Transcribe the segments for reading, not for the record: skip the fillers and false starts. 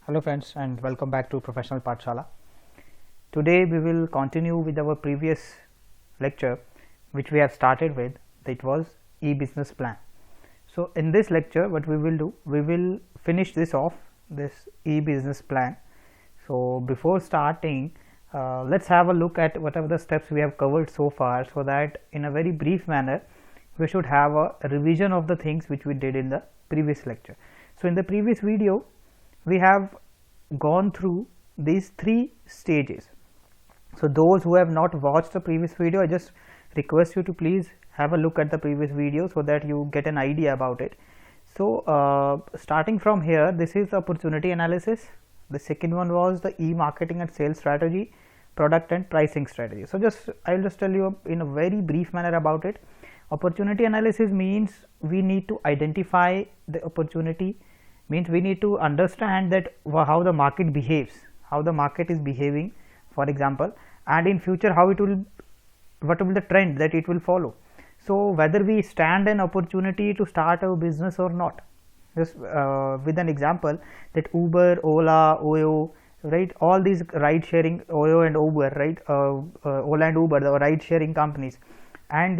Hello friends and welcome back to Professional Pathshala. Today we will continue with our previous lecture which we have started with. It was e-business plan. So in this lecture what we will do, we will finish this off, this e-business plan. So before starting, let's have a look at whatever the steps we have covered so far, so that in a very brief manner we should have a revision of the things which we did in the previous lecture. So in the previous video we have gone through these three stages. So those who have not watched the previous video, I just request you to please have a look at the previous video so that you get an idea about it. So starting from here, this is opportunity analysis. The second one was the e-marketing and sales strategy, product and pricing strategy. So I'll just tell you in a very brief manner about it. Opportunity analysis means we need to identify the opportunity, means we need to understand that how the market behaves, how the market is behaving, for example, and in future what will be the trend that it will follow. So whether we stand an opportunity to start a business or not. Just with an example, that Uber, Ola, Oyo, right, all these ride sharing, Oyo and Uber, right, Ola and Uber, the ride sharing companies, and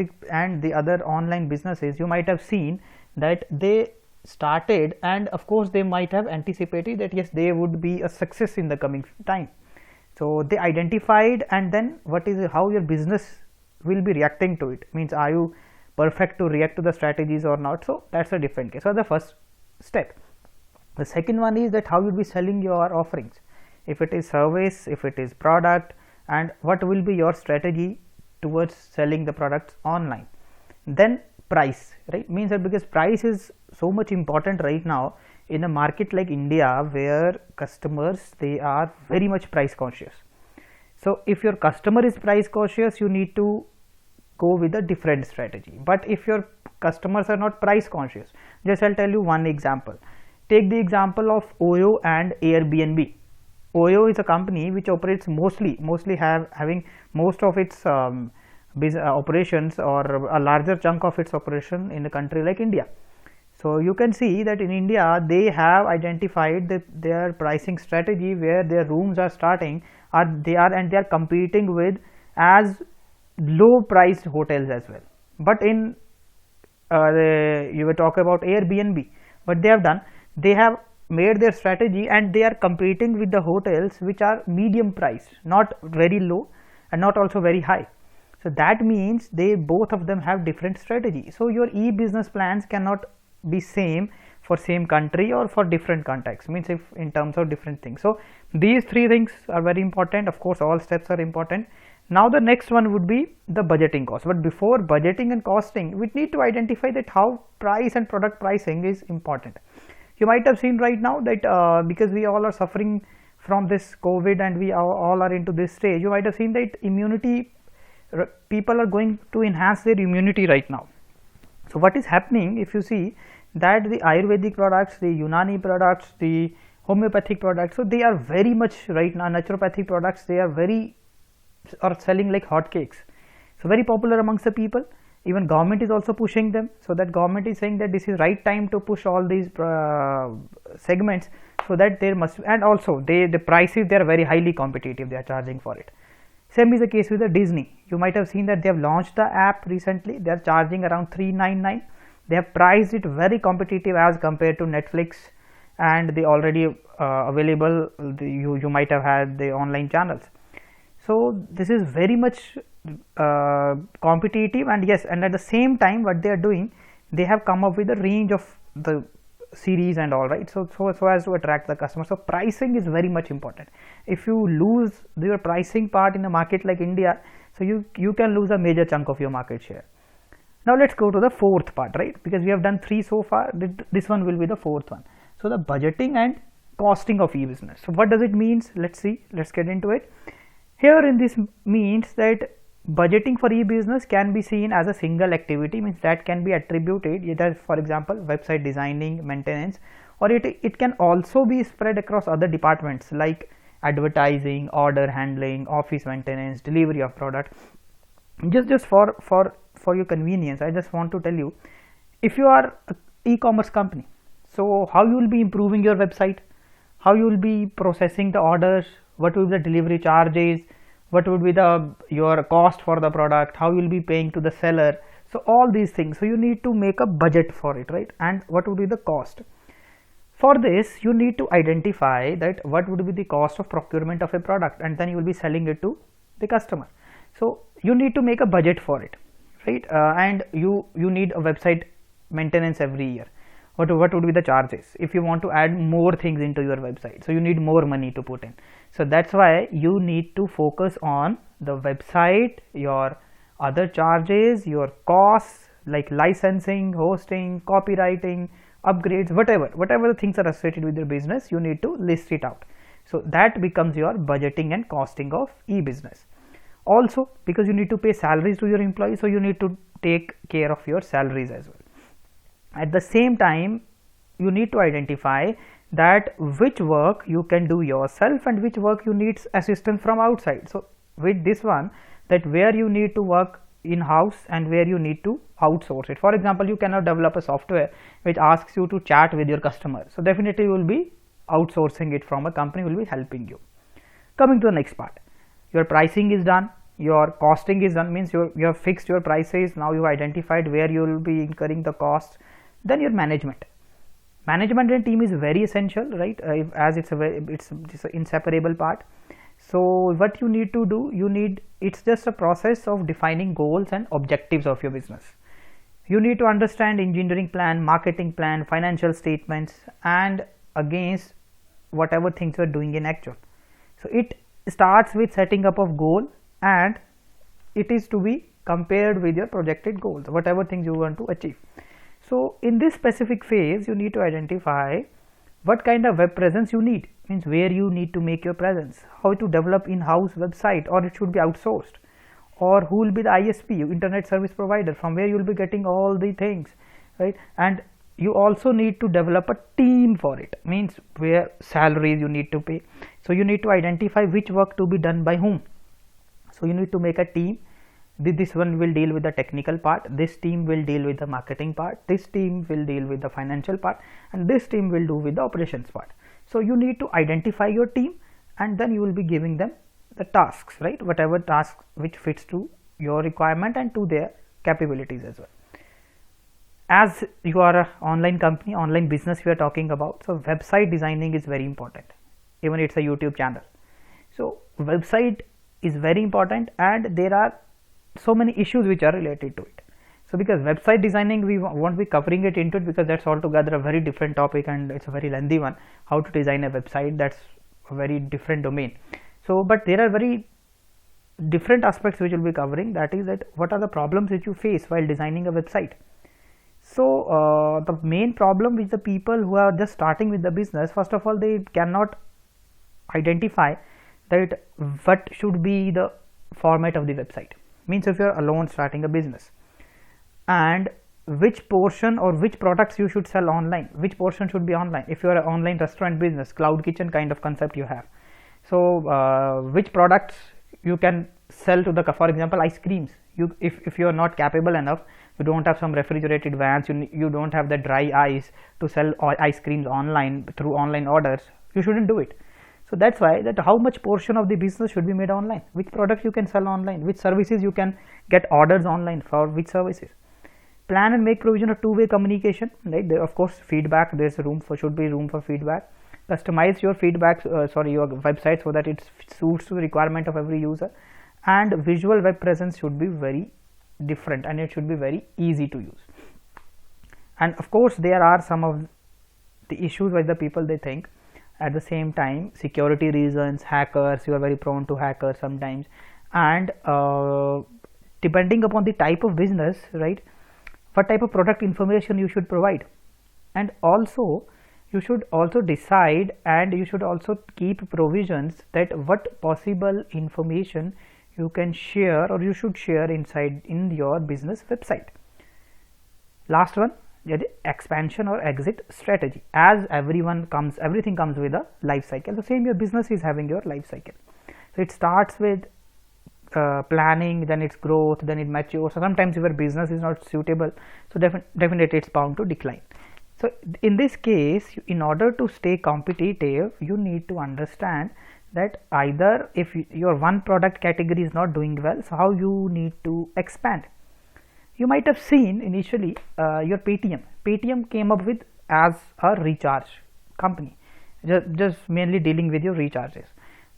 the other online businesses, you might have seen that they started, and of course they might have anticipated that yes, they would be a success in the coming time. So they identified, and then how your business will be reacting to it, means are you perfect to react to the strategies or not. So that's a different case. So the first step. The second one is that how you will be selling your offerings, if it is service, if it is product, and what will be your strategy towards selling the products online. Then price, right, means that because price is so much important right now in a market like India, where customers, they are very much price conscious. So if your customer is price conscious, you need to go with a different strategy. But if your customers are not price conscious, just I'll tell you one example. Take the example of Oyo and Airbnb. Oyo is a company which operates mostly having most of its operations, or a larger chunk of its operation in a country like India. So you can see that in India they have identified that their pricing strategy, where their rooms are starting, they are competing with as low priced hotels as well. But in you were talking about Airbnb, what they have done, they have made their strategy and they are competing with the hotels which are medium priced, not very low and not also very high. So that means they both of them have different strategy. So your e-business plans cannot be same for same country or for different contexts, means if in terms of different things. So these three things are very important. Of course all steps are important. Now the next one would be the budgeting cost. But before budgeting and costing, we need to identify that how price and product pricing is important. You might have seen right now that because we all are suffering from this COVID and we all are into this stage, you might have seen that people are going to enhance their immunity right now. So what is happening, if you see that the Ayurvedic products, the Unani products, the homeopathic products, so they are very much right now, naturopathic products, they are selling like hotcakes. So very popular amongst the people. Even government is also pushing them, so that government is saying that this is right time to push all these segments, so that there must, and also the prices, they are very highly competitive, they are charging for it. Same is the case with the Disney. You might have seen that they have launched the app recently. They are charging around $399. They have priced it very competitive as compared to Netflix and the already available. You might have had the online channels. So this is very much competitive, and yes, and at the same time what they are doing, they have come up with a range of the series and all, right, so as to attract the customer. So pricing is very much important. If you lose your pricing part in a market like India, so you can lose a major chunk of your market share. Now let's go to the fourth part, right, because we have done three so far. This one will be the fourth one. So the budgeting and costing of e-business. So what does it means? Let's get into it. Here in this means that budgeting for e-business can be seen as a single activity, means that can be attributed either, for example, website designing, maintenance, or it can also be spread across other departments like advertising, order handling, office maintenance, delivery of product. Just for your convenience, I just want to tell you, if you are an e-commerce company, so how you will be improving your website, how you will be processing the orders, what will be the delivery charges, what would be the your cost for the product, how you will be paying to the seller. So all these things, so you need to make a budget for it, right? And what would be the cost? For this you need to identify that what would be the cost of procurement of a product, and then you will be selling it to the customer. So you need to make a budget for it, right? And you need a website maintenance every year. What would be the charges if you want to add more things into your website? So you need more money to put in. So that's why you need to focus on the website, your other charges, your costs like licensing, hosting, copywriting, upgrades, whatever the things are associated with your business, you need to list it out. So that becomes your budgeting and costing of e-business. Also, because you need to pay salaries to your employees, so you need to take care of your salaries as well. At the same time, you need to identify that which work you can do yourself and which work you need assistance from outside. So with this one, that where you need to work in-house and where you need to outsource it. For example, you cannot develop a software which asks you to chat with your customer. So definitely you will be outsourcing it from a company who will be helping you. Coming to the next part, your pricing is done, your costing is done, means you have fixed your prices. Now you identified where you will be incurring the costs. Then your management and team is very essential, right? As it's an inseparable part. So what you need to do, it's just a process of defining goals and objectives of your business. You need to understand engineering plan, marketing plan, financial statements, and against whatever things you are doing in actual. So it starts with setting up of goal, and it is to be compared with your projected goals, whatever things you want to achieve. So in this specific phase, you need to identify what kind of web presence you need, means where you need to make your presence, how to develop in-house website, or it should be outsourced, or who will be the ISP, internet service provider, from where you will be getting all the things, right? And you also need to develop a team for it, means where salaries you need to pay. So you need to identify which work to be done by whom. So you need to make a team. This one will deal with the technical part, this team will deal with the marketing part, this team will deal with the financial part, and this team will do with the operations part. So you need to identify your team, and then you will be giving them the tasks, right? Whatever task which fits to your requirement and to their capabilities as well. As you are an online company, online business we are talking about, so website designing is very important. Even it's a YouTube channel. So website is very important, and there are so many issues which are related to it. So because website designing, we won't be covering it into it, because that's altogether a very different topic and it's a very lengthy one. How to design a website, that's a very different domain. So but there are very different aspects which we'll be covering, that is that what are the problems which you face while designing a website. So the main problem with the people who are just starting with the business, first of all, they cannot identify that what should be the format of the website. Means if you are alone starting a business, and which portion or which products you should sell online, which portion should be online. If you are an online restaurant business, cloud kitchen kind of concept you have, so which products you can sell to the, for example, ice creams. If you are not capable enough, you don't have some refrigerated vans, you don't have the dry ice to sell ice creams online through online orders, you shouldn't do it. So that's why that how much portion of the business should be made online, which products you can sell online, which services you can get orders online for, which services. Plan and make provision of two-way communication, right? There, of course, feedback, there's should be room for feedback. Customize your feedback, your website, so that it suits to the requirement of every user. And visual web presence should be very different, and it should be very easy to use. And of course, there are some of the issues with the people, they think. At the same time, security reasons, hackers, you are very prone to hackers sometimes, and depending upon the type of business, right, what type of product information you should provide. And also you should also decide, and you should also keep provisions that what possible information you can share or you should share inside in your business website. Last one, the expansion or exit strategy. As everything comes with a life cycle. The same your business is having your life cycle. So it starts with planning, then its growth, then it matures. So sometimes your business is not suitable, so definitely it's bound to decline. So in this case, in order to stay competitive, you need to understand that either if your one product category is not doing well, so how you need to expand. You might have seen initially your Paytm came up with as a recharge company, just mainly dealing with your recharges.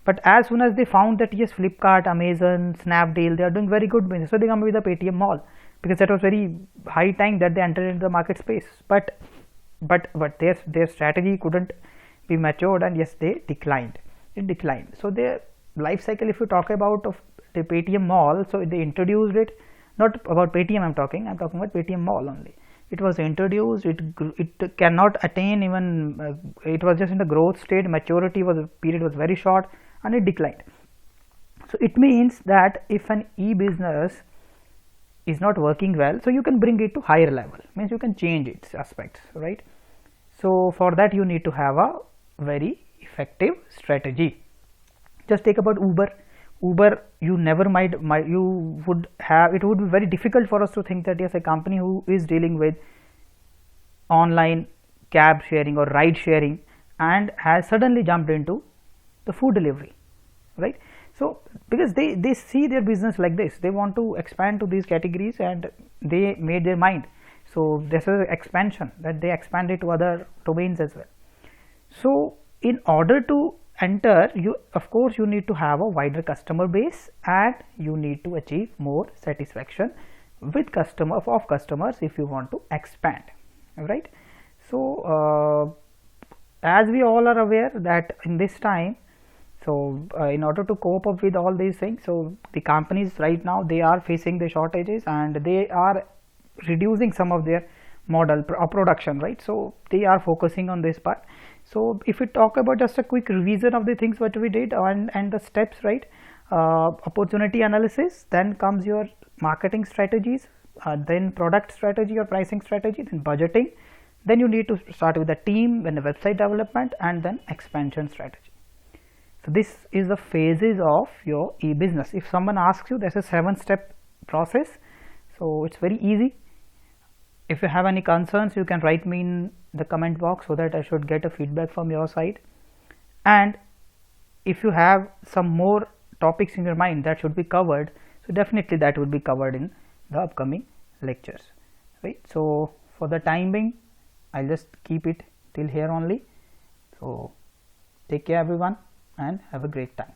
But as soon as they found that yes, Flipkart, Amazon, Snapdeal, they are doing very good business, so they come with the Paytm Mall, because that was very high time that they entered into the market space. But their strategy couldn't be matured, and yes, they declined. It declined. So their life cycle, if you talk about of the Paytm Mall, so they introduced it, not about Paytm I'm talking about Paytm Mall only. It was introduced, it cannot attain even, it was just in the growth state, maturity was period was very short, and it declined. So it means that if an e-business is not working well, so you can bring it to higher level, means you can change its aspects, right? So for that you need to have a very effective strategy. Just take about Uber, you never might you would have, it would be very difficult for us to think that yes, a company who is dealing with online cab sharing or ride sharing and has suddenly jumped into the food delivery, right? So because they see their business like this, they want to expand to these categories, and they made their mind. So this is expansion, that they expanded to other domains as well. So in order to enter, you of course you need to have a wider customer base, and you need to achieve more satisfaction with customers if you want to expand, right? So as we all are aware that in this time, so in order to cope up with all these things, so the companies right now, they are facing the shortages, and they are reducing some of their model production, right? So they are focusing on this part. So if we talk about just a quick revision of the things what we did and the steps, right? Opportunity analysis, then comes your marketing strategies, then product strategy or pricing strategy, then budgeting, then you need to start with the team, then the website development, and then expansion strategy. So this is the phases of your e-business. If someone asks you, there's a 7-step process, so it's very easy. If you have any concerns, you can write me in the comment box so that I should get a feedback from your side. And if you have some more topics in your mind that should be covered, so definitely that will be covered in the upcoming lectures, right? So for the time being, I'll just keep it till here only. So take care everyone, and have a great time.